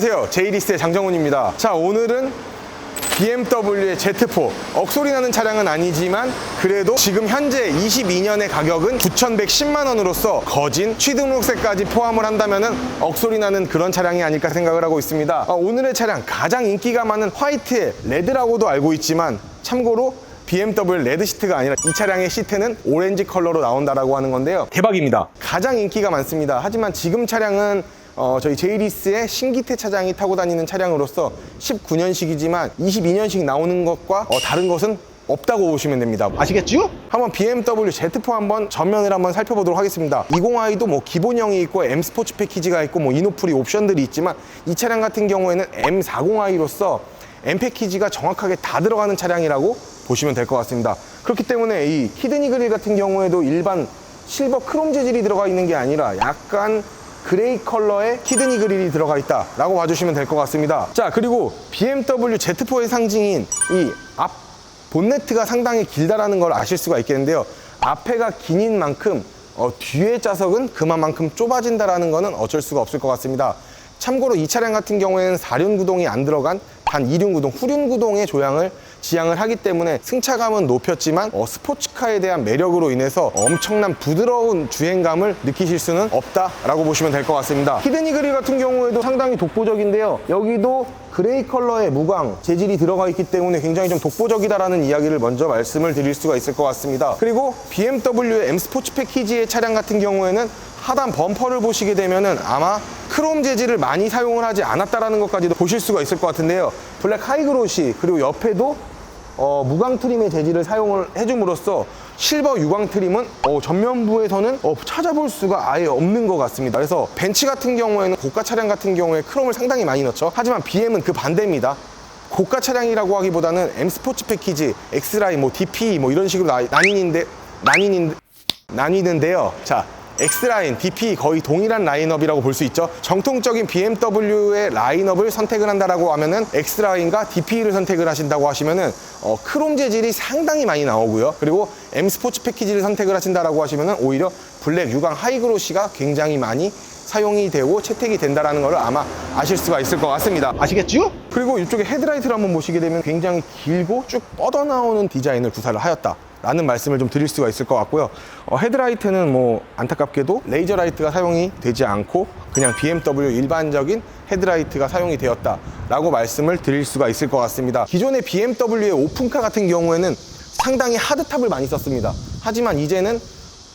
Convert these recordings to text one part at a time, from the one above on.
안녕하세요, 제이리스의 장정훈입니다. 자, 오늘은 BMW의 Z4, 억소리 나는 차량은 아니지만 그래도 지금 현재 22년의 가격은 9,110만 원으로서 거진 취등록세까지 포함을 한다면 억소리 나는 그런 차량이 아닐까 생각을 하고 있습니다. 오늘의 차량 가장 인기가 많은 화이트의 레드라고도 알고 있지만 참고로 BMW 레드 시트가 아니라 이 차량의 시트는 오렌지 컬러로 나온다라고 하는 건데요. 대박입니다. 가장 인기가 많습니다. 하지만 지금 차량은 저희 제이리스의 신기태 차장이 타고 다니는 차량으로서 19년식이지만 22년식 나오는 것과 다른 것은 없다고 보시면 됩니다. 아시겠죠? 한번 BMW Z4 한번 전면을 한번 살펴보도록 하겠습니다. 20i도 뭐 기본형이 있고 M 스포츠 패키지가 있고 뭐 이노프리 옵션들이 있지만 이 차량 같은 경우에는 M40i로서 M 패키지가 정확하게 다 들어가는 차량이라고 보시면 될 것 같습니다. 그렇기 때문에 이 키드니 그릴 같은 경우에도 일반 실버 크롬 재질이 들어가 있는 게 아니라 약간 그레이 컬러의 키드니 그릴이 들어가 있다 라고 봐주시면 될 것 같습니다. 자, 그리고 BMW Z4의 상징인 이 앞 본네트가 상당히 길다라는 걸 아실 수가 있겠는데요. 앞에가 긴인 만큼 뒤의 좌석은 그만큼 좁아진다라는 거는 어쩔 수가 없을 것 같습니다. 참고로 이 차량 같은 경우에는 4륜 구동이 안 들어간 단 2륜 구동, 후륜 구동의 지향을 하기 때문에 승차감은 높였지만 스포츠카에 대한 매력으로 인해서 엄청난 부드러운 주행감을 느끼실 수는 없다라고 보시면 될 것 같습니다. 히드니 그릴 같은 경우에도 상당히 독보적인데요. 여기도 그레이 컬러의 무광 재질이 들어가 있기 때문에 굉장히 좀 독보적이다라는 이야기를 먼저 말씀을 드릴 수가 있을 것 같습니다. 그리고 BMW의 M 스포츠 패키지의 차량 같은 경우에는 하단 범퍼를 보시게 되면은 아마 크롬 재질을 많이 사용을 하지 않았다라는 것까지도 보실 수가 있을 것 같은데요. 블랙 하이그로시 그리고 옆에도 무광 트림의 재질을 사용을 해줌으로써 실버 유광 트림은 전면부에서는 찾아볼 수가 아예 없는 것 같습니다. 그래서 벤츠 같은 경우에는 고가 차량 같은 경우에 크롬을 상당히 많이 넣죠. 하지만 BM은 그 반대입니다. 고가 차량이라고 하기보다는 M 스포츠 패키지, X라인, DP 이런 식으로 나뉘는데요. 자, X라인, DP 거의 동일한 라인업이라고 볼 수 있죠. 정통적인 BMW의 라인업을 선택을 한다라고 하면은 X라인과 DP를 선택을 하신다고 하시면은 크롬 재질이 상당히 많이 나오고요. 그리고 M 스포츠 패키지를 선택을 하신다라고 하시면은 오히려 블랙 유광 하이그로시가 굉장히 많이 사용이 되고 채택이 된다라는 걸 아마 아실 수가 있을 것 같습니다. 아시겠죠? 그리고 이쪽에 헤드라이트를 한번 보시게 되면 굉장히 길고 쭉 뻗어나오는 디자인을 구사를 하였다 라는 말씀을 좀 드릴 수가 있을 것 같고요. 헤드라이트는 안타깝게도 레이저 라이트가 사용이 되지 않고 그냥 BMW 일반적인 헤드라이트가 사용이 되었다 라고 말씀을 드릴 수가 있을 것 같습니다. 기존의 BMW의 오픈카 같은 경우에는 상당히 하드탑을 많이 썼습니다. 하지만 이제는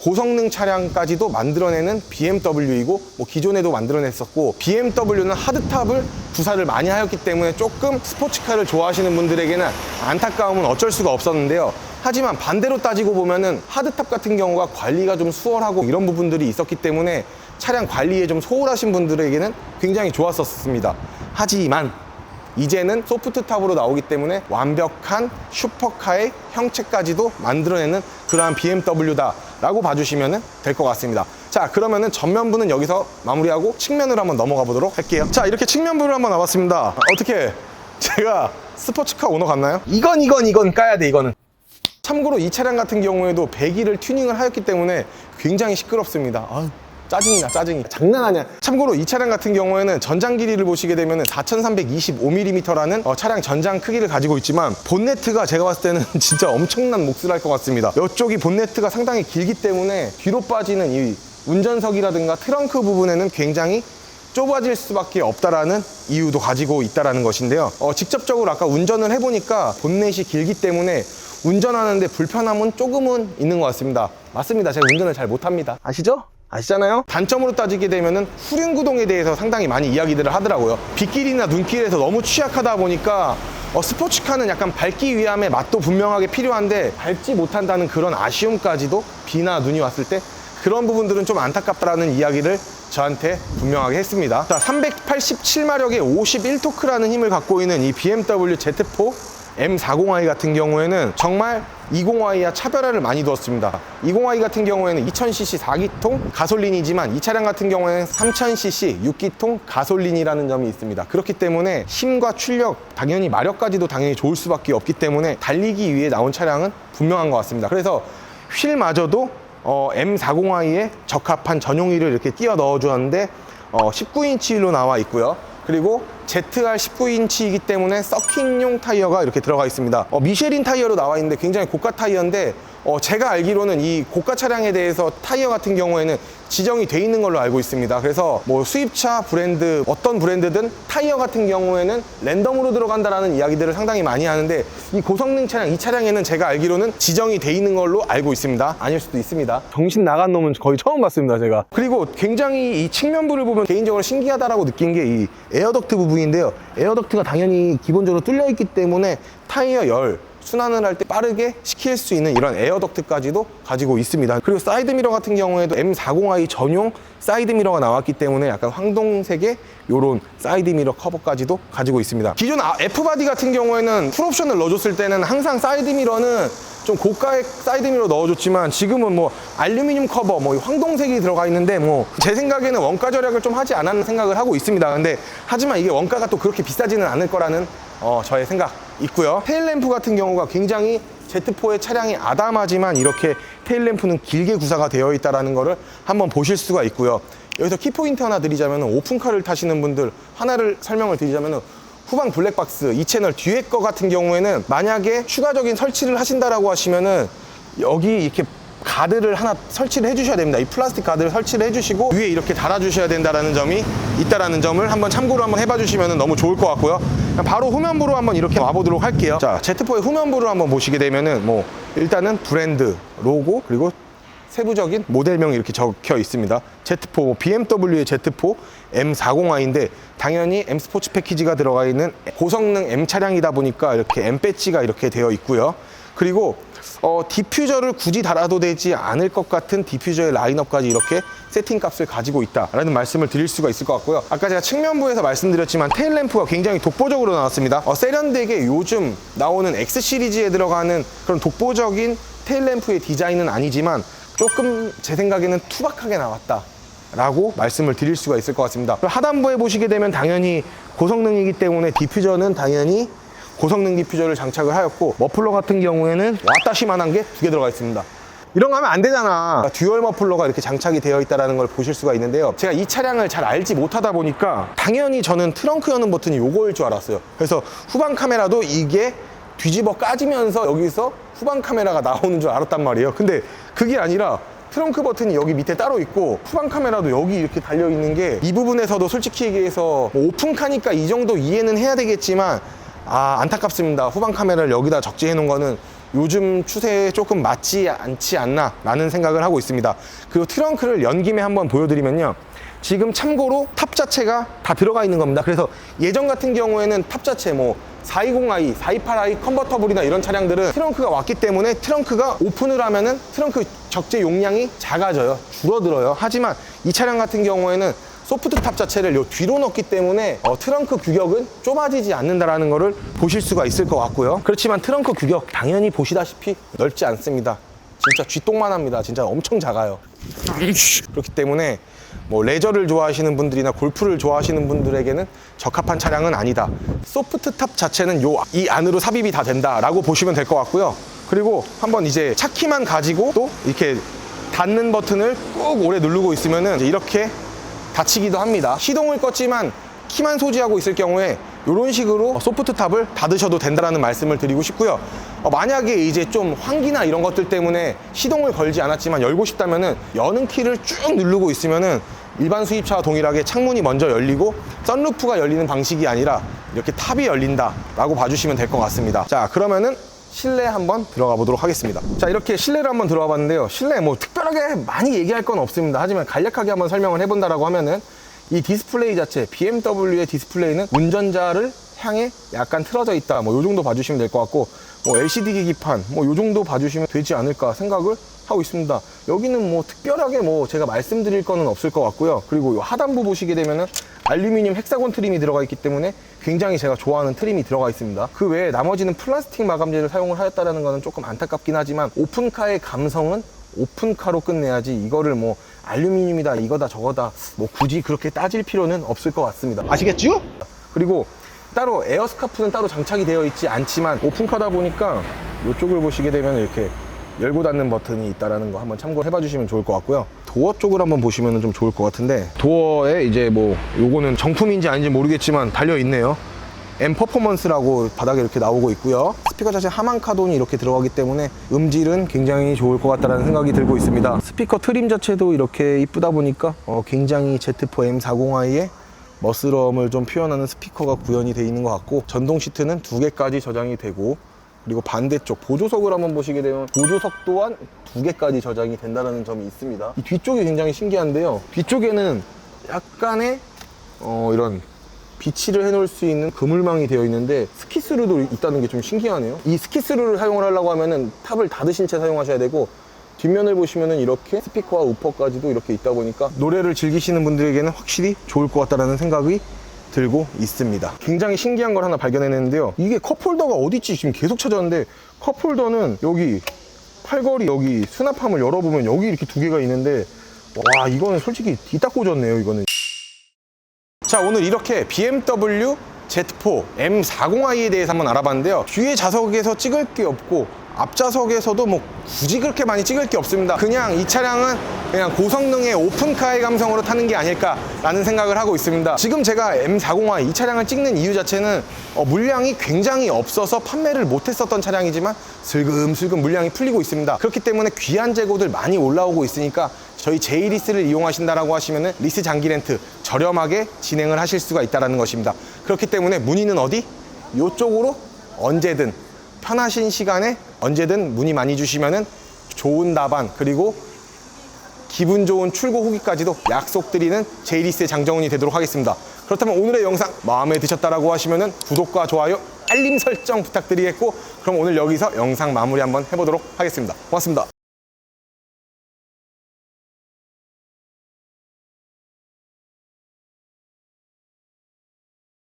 고성능 차량까지도 만들어내는 BMW이고 기존에도 만들어냈었고 BMW는 하드탑을 구사를 많이 하였기 때문에 조금 스포츠카를 좋아하시는 분들에게는 안타까움은 어쩔 수가 없었는데요. 하지만 반대로 따지고 보면은 하드탑 같은 경우가 관리가 좀 수월하고 이런 부분들이 있었기 때문에 차량 관리에 좀 소홀하신 분들에게는 굉장히 좋았었습니다. 하지만 이제는 소프트탑으로 나오기 때문에 완벽한 슈퍼카의 형체까지도 만들어내는 그러한 BMW다 라고 봐주시면 될 것 같습니다. 자, 그러면은 전면부는 여기서 마무리하고 측면으로 한번 넘어가 보도록 할게요. 자, 이렇게 측면부를 한번 와봤습니다. 어떻게 제가 스포츠카 오너 같나요? 이건 까야 돼. 이거는 참고로 이 차량 같은 경우에도 배기를 튜닝을 하였기 때문에 굉장히 시끄럽습니다. 짜증이 장난 아니야. 참고로 이 차량 같은 경우에는 전장 길이를 보시게 되면 4325mm라는 차량 전장 크기를 가지고 있지만 본네트가 제가 봤을 때는 진짜 엄청난 몫을 할 것 같습니다. 이쪽이 본네트가 상당히 길기 때문에 뒤로 빠지는 이 운전석이라든가 트렁크 부분에는 굉장히 좁아질 수밖에 없다라는 이유도 가지고 있다라는 것인데요. 직접적으로 아까 운전을 해보니까 본넷이 길기 때문에 운전하는데 불편함은 조금은 있는 것 같습니다. 맞습니다. 제가 운전을 잘 못합니다. 아시잖아요? 단점으로 따지게 되면은 후륜 구동에 대해서 상당히 많이 이야기들을 하더라고요. 빗길이나 눈길에서 너무 취약하다 보니까 스포츠카는 약간 밟기 위함의 맛도 분명하게 필요한데 밟지 못한다는 그런 아쉬움까지도 비나 눈이 왔을 때 그런 부분들은 좀 안타깝다라는 이야기를 저한테 분명하게 했습니다. 자, 387마력의 51토크라는 힘을 갖고 있는 이 BMW Z4 M40i 같은 경우에는 정말 20i와 차별화를 많이 두었습니다. 20i 같은 경우에는 2000cc 4기통 가솔린이지만 이 차량 같은 경우에는 3000cc 6기통 가솔린이라는 점이 있습니다. 그렇기 때문에 힘과 출력, 당연히 마력까지도 당연히 좋을 수밖에 없기 때문에 달리기 위해 나온 차량은 분명한 것 같습니다. 그래서 휠마저도 M40i에 적합한 전용 휠을 이렇게 끼워 넣어 주었는데 19인치 휠로 나와 있고요. 그리고 ZR19인치이기 때문에 서킹용 타이어가 이렇게 들어가 있습니다. 미쉐린 타이어로 나와 있는데 굉장히 고가 타이어인데 제가 알기로는 이 고가 차량에 대해서 타이어 같은 경우에는 지정이 돼 있는 걸로 알고 있습니다. 그래서 뭐 수입차 브랜드, 어떤 브랜드든 타이어 같은 경우에는 랜덤으로 들어간다라는 이야기들을 상당히 많이 하는데, 이 고성능 차량, 이 차량에는 제가 알기로는 지정이 돼 있는 걸로 알고 있습니다. 아닐 수도 있습니다. 정신 나간 놈은 거의 처음 봤습니다, 제가. 그리고 굉장히 이 측면부를 보면 개인적으로 신기하다라고 느낀 게 이 에어덕트 부분인데요. 에어덕트가 당연히 기본적으로 뚫려 있기 때문에 타이어 열, 순환을 할 때 빠르게 시킬 수 있는 이런 에어덕트까지도 가지고 있습니다. 그리고 사이드미러 같은 경우에도 M40i 전용 사이드미러가 나왔기 때문에 약간 황동색의 요런 사이드미러 커버까지도 가지고 있습니다. 기존 F바디 같은 경우에는 풀옵션을 넣어줬을 때는 항상 사이드미러는 좀 고가의 사이드미러 넣어줬지만, 지금은 뭐 알루미늄 커버, 뭐 황동색이 들어가 있는데, 뭐 제 생각에는 원가 절약을 좀 하지 않았나 생각을 하고 있습니다. 근데 하지만 이게 원가가 또 그렇게 비싸지는 않을 거라는 저의 생각 있고요. 테일램프 같은 경우가 굉장히 Z4의 차량이 아담하지만 이렇게 테일램프는 길게 구사가 되어 있다는 것을 한번 보실 수가 있고요. 여기서 키포인트 하나 드리자면, 오픈카를 타시는 분들 하나를 설명을 드리자면, 후방 블랙박스, 이 채널 뒤에 거 같은 경우에는 만약에 추가적인 설치를 하신다라고 하시면은 여기 이렇게 가드를 하나 설치를 해주셔야 됩니다. 이 플라스틱 가드를 설치를 해주시고 위에 이렇게 달아주셔야 된다는 점이 있다라는 점을 한번 참고로 한번 해봐 주시면 너무 좋을 것 같고요. 바로 후면부로 한번 이렇게 와보도록 할게요. 자, Z4의 후면부를 한번 보시게 되면은 뭐 일단은 브랜드, 로고, 그리고 세부적인 모델명이 이렇게 적혀 있습니다. Z4, BMW의 Z4 M40i인데 당연히 M 스포츠 패키지가 들어가 있는 고성능 M 차량이다 보니까 이렇게 M 배지가 이렇게 되어 있고요. 그리고 디퓨저를 굳이 달아도 되지 않을 것 같은 디퓨저의 라인업까지 이렇게 세팅 값을 가지고 있다라는 말씀을 드릴 수가 있을 것 같고요. 아까 제가 측면부에서 말씀드렸지만 테일램프가 굉장히 독보적으로 나왔습니다. 세련되게 요즘 나오는 X 시리즈에 들어가는 그런 독보적인 테일램프의 디자인은 아니지만 조금 제 생각에는 투박하게 나왔다 라고 말씀을 드릴 수가 있을 것 같습니다. 하단부에 보시게 되면 당연히 고성능이기 때문에 디퓨저는 당연히 고성능 디퓨저를 장착을 하였고, 머플러 같은 경우에는 와따시만한 게 2개 들어가 있습니다. 이런 거 하면 안 되잖아. 듀얼 머플러가 이렇게 장착이 되어 있다는 걸 보실 수가 있는데요. 제가 이 차량을 잘 알지 못하다 보니까 당연히 저는 트렁크 여는 버튼이 요거일 줄 알았어요. 그래서 후방 카메라도 이게 뒤집어 까지면서 여기서 후방 카메라가 나오는 줄 알았단 말이에요. 근데 그게 아니라 트렁크 버튼이 여기 밑에 따로 있고 후방 카메라도 여기 이렇게 달려있는 게, 이 부분에서도 솔직히 얘기해서 뭐 오픈카니까 이 정도 이해는 해야 되겠지만 안타깝습니다. 후방 카메라를 여기다 적재해 놓은 거는 요즘 추세에 조금 맞지 않지 않나 라는 생각을 하고 있습니다. 그리고 트렁크를 연 김에 한번 보여드리면요, 지금 참고로 탑 자체가 다 들어가 있는 겁니다. 그래서 예전 같은 경우에는 탑 자체 뭐 420i, 428i 컨버터블이나 이런 차량들은 트렁크가 왔기 때문에 트렁크가 오픈을 하면은 트렁크 적재 용량이 작아져요, 줄어들어요. 하지만 이 차량 같은 경우에는 소프트 탑 자체를 요 뒤로 넣기 때문에 트렁크 규격은 좁아지지 않는다라는 것을 보실 수가 있을 것 같고요. 그렇지만 트렁크 규격 당연히 보시다시피 넓지 않습니다. 진짜 쥐똥만 합니다. 진짜 엄청 작아요. 그렇기 때문에 뭐 레저를 좋아하시는 분들이나 골프를 좋아하시는 분들에게는 적합한 차량은 아니다. 소프트 탑 자체는 이 안으로 삽입이 다 된다라고 보시면 될 것 같고요. 그리고 한번 이제 차키만 가지고 또 이렇게 닫는 버튼을 꾹 오래 누르고 있으면은 이제 이렇게 닫히기도 합니다. 시동을 껐지만 키만 소지하고 있을 경우에 이런 식으로 소프트 탑을 닫으셔도 된다는 말씀을 드리고 싶고요. 만약에 이제 좀 환기나 이런 것들 때문에 시동을 걸지 않았지만 열고 싶다면은 여는 키를 쭉 누르고 있으면은 일반 수입차와 동일하게 창문이 먼저 열리고 선루프가 열리는 방식이 아니라 이렇게 탑이 열린다 라고 봐주시면 될 것 같습니다. 자, 그러면은 실내 한번 들어가 보도록 하겠습니다. 자, 이렇게 실내를 한번 들어가 봤는데요. 실내 뭐 특별하게 많이 얘기할 건 없습니다. 하지만 간략하게 한번 설명을 해본다라고 하면은 이 디스플레이 자체, BMW의 디스플레이는 운전자를 향해 약간 틀어져 있다, 뭐 요 정도 봐주시면 될 것 같고, 뭐 LCD 계기판 뭐 요 정도 봐주시면 되지 않을까 생각을 하고 있습니다. 여기는 뭐 특별하게 뭐 제가 말씀드릴 거는 없을 것 같고요. 그리고 요 하단부 보시게 되면은 알루미늄 헥사곤 트림이 들어가 있기 때문에 굉장히 제가 좋아하는 트림이 들어가 있습니다. 그 외에 나머지는 플라스틱 마감재를 사용을 하였다는 거는 조금 안타깝긴 하지만, 오픈카의 감성은 오픈카로 끝내야지 이거를 뭐 알루미늄이다 이거다 저거다 뭐 굳이 그렇게 따질 필요는 없을 것 같습니다. 아시겠죠? 그리고 따로 에어스카프는 따로 장착이 되어 있지 않지만 오픈카다 보니까 이쪽을 보시게 되면 이렇게 열고 닫는 버튼이 있다는 거 한번 참고해 봐 주시면 좋을 것 같고요. 도어 쪽을 한번 보시면 좀 좋을 것 같은데, 도어에 이제 뭐 요거는 정품인지 아닌지 모르겠지만 달려 있네요. M 퍼포먼스라고 바닥에 이렇게 나오고 있고요. 스피커 자체 하만 카본이 이렇게 들어가기 때문에 음질은 굉장히 좋을 것 같다는 생각이 들고 있습니다. 스피커 트림 자체도 이렇게 이쁘다 보니까 굉장히 Z4 M40i의 멋스러움을 좀 표현하는 스피커가 구현이 되어 있는 것 같고, 전동 시트는 2개까지 저장이 되고, 그리고 반대쪽 보조석을 한번 보시게 되면 보조석 또한 2개까지 저장이 된다는 점이 있습니다. 이 뒤쪽이 굉장히 신기한데요. 뒤쪽에는 약간의 이런 비치를 해놓을 수 있는 그물망이 되어 있는데 스키스루도 있다는 게 좀 신기하네요. 이 스키스루를 사용을 하려고 하면은 탑을 닫으신 채 사용하셔야 되고, 뒷면을 보시면은 이렇게 스피커와 우퍼까지도 이렇게 있다 보니까 노래를 즐기시는 분들에게는 확실히 좋을 것 같다는 생각이 들고 있습니다. 굉장히 신기한 걸 하나 발견해냈는데요. 이게 컵홀더가 어디있지 지금 계속 찾았는데, 컵홀더는 여기 팔걸이 여기 수납함을 열어보면 여기 이렇게 2개가 있는데, 와, 이거는 솔직히 뒤딱 꽂았네요. 이거는. 자, 오늘 이렇게 BMW Z4 M40i에 대해서 한번 알아봤는데요. 뒤에 좌석에서 찍을 게 없고 앞좌석에서도 뭐 굳이 그렇게 많이 찍을 게 없습니다. 그냥 이 차량은 그냥 고성능의 오픈카의 감성으로 타는 게 아닐까라는 생각을 하고 있습니다. 지금 제가 M40i 이 차량을 찍는 이유 자체는 물량이 굉장히 없어서 판매를 못했었던 차량이지만 슬금슬금 물량이 풀리고 있습니다. 그렇기 때문에 귀한 재고들 많이 올라오고 있으니까 저희 제이리스를 이용하신다라고 하시면은 리스 장기 렌트 저렴하게 진행을 하실 수가 있다는 것입니다. 그렇기 때문에 문의는 어디? 이쪽으로 언제든 편하신 시간에 언제든 문의 많이 주시면은 좋은 답안 그리고 기분 좋은 출고 후기까지도 약속드리는 제이리스의 장정훈이 되도록 하겠습니다. 그렇다면 오늘의 영상 마음에 드셨다라고 하시면은 구독과 좋아요, 알림 설정 부탁드리겠고, 그럼 오늘 여기서 영상 마무리 한번 해보도록 하겠습니다. 고맙습니다.